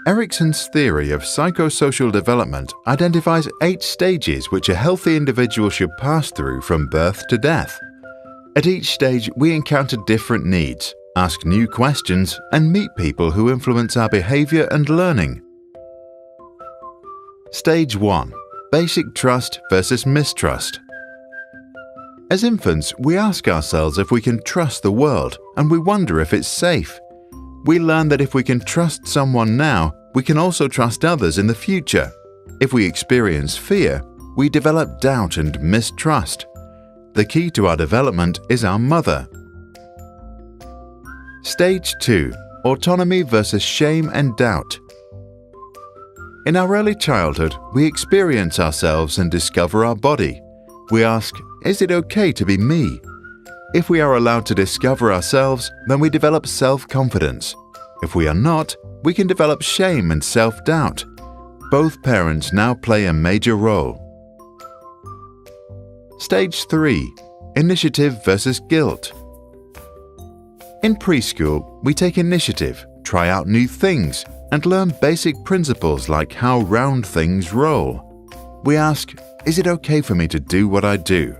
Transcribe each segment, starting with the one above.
Erikson's theory of psychosocial development identifies 8 stages which a healthy individual should pass through from birth to death. At each stage, we encounter different needs, ask new questions, and meet people who influence our behavior and learning. Stage 1. Basic trust versus mistrust. As infants, we ask ourselves if we can trust the world, and we wonder if it's safe. We learn that if we can trust someone now, we can also trust others in the future. If we experience fear, we develop doubt and mistrust. The key to our development is our mother. Stage 2. Autonomy versus shame and doubt. In our early childhood, we experience ourselves and discover our body. We ask, is it okay to be me? If we are allowed to discover ourselves, then we develop self-confidence. If we are not, we can develop shame and self-doubt. Both parents now play a major role. Stage 3. Initiative versus guilt. In preschool, we take initiative, try out new things, and learn basic principles like how round things roll. We ask, is it okay for me to do what I do?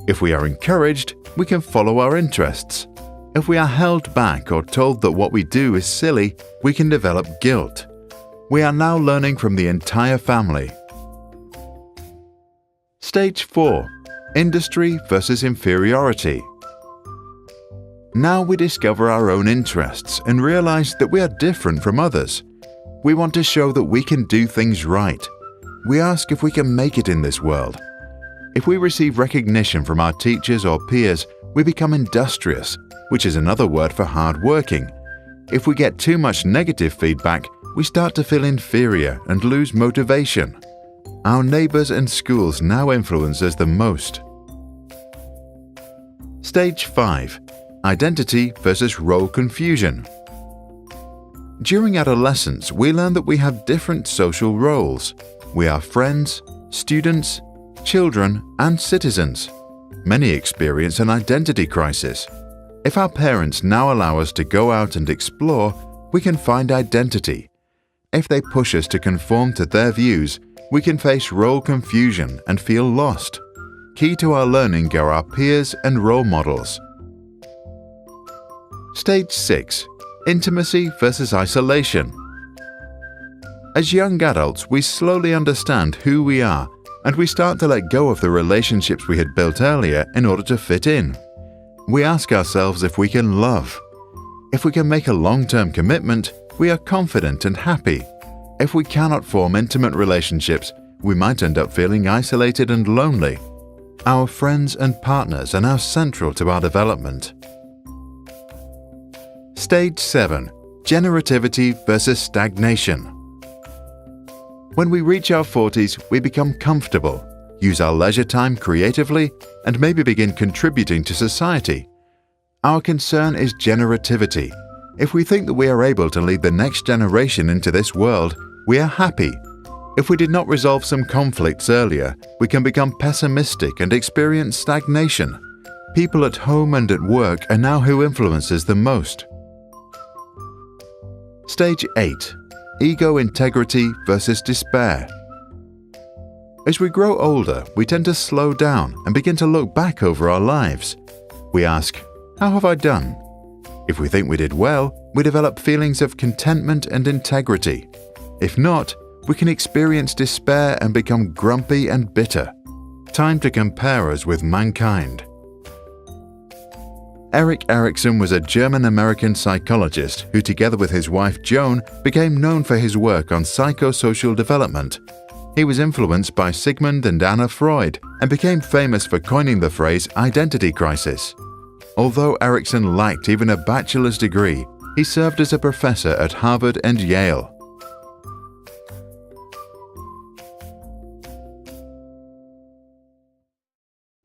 If we are encouraged, we can follow our interests. If we are held back or told that what we do is silly, we can develop guilt. We are now learning from the entire family. Stage 4. Industry versus inferiority. Now we discover our own interests and realize that we are different from others. We want to show that we can do things right. We ask if we can make it in this world. If we receive recognition from our teachers or peers, we become industrious, which is another word for hard-working. If we get too much negative feedback, we start to feel inferior and lose motivation. Our neighbors and schools now influence us the most. Stage 5. Identity versus role confusion. During adolescence, we learn that we have different social roles. We are friends, students, children, and citizens. Many experience an identity crisis. If our parents now allow us to go out and explore, we can find identity. If they push us to conform to their views, we can face role confusion and feel lost. Key to our learning are our peers and role models. Stage 6. Intimacy versus isolation. As young adults, we slowly understand who we are, and we start to let go of the relationships we had built earlier in order to fit in. We ask ourselves if we can love. If we can make a long-term commitment, we are confident and happy. If we cannot form intimate relationships, we might end up feeling isolated and lonely. Our friends and partners are now central to our development. Stage 7. Generativity versus stagnation. When we reach our 40s, we become comfortable, use our leisure time creatively, and maybe begin contributing to society. Our concern is generativity. If we think that we are able to lead the next generation into this world, we are happy. If we did not resolve some conflicts earlier, we can become pessimistic and experience stagnation. People at home and at work are now who influences the most. Stage 8. Ego integrity versus despair. As we grow older, we tend to slow down and begin to look back over our lives. We ask, how have I done? If we think we did well, we develop feelings of contentment and integrity. If not, we can experience despair and become grumpy and bitter. Time to compare us with mankind. Erik Erikson was a German-American psychologist who, together with his wife Joan, became known for his work on psychosocial development. He was influenced by Sigmund and Anna Freud and became famous for coining the phrase identity crisis. Although Erikson lacked even a bachelor's degree, he served as a professor at Harvard and Yale.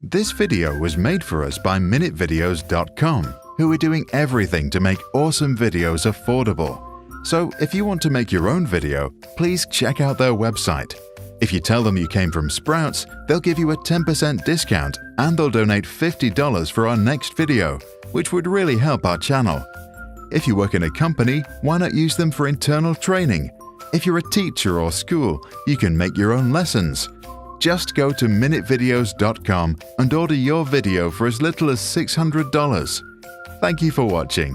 This video was made for us by MinuteVideos.com, who are doing everything to make awesome videos affordable. So if you want to make your own video, please check out their website. If you tell them you came from Sprouts, they'll give you a 10% discount and they'll donate $50 for our next video, which would really help our channel. If you work in a company, why not use them for internal training? If you're a teacher or school, you can make your own lessons. Just go to minutevideos.com and order your video for as little as $600. Thank you for watching.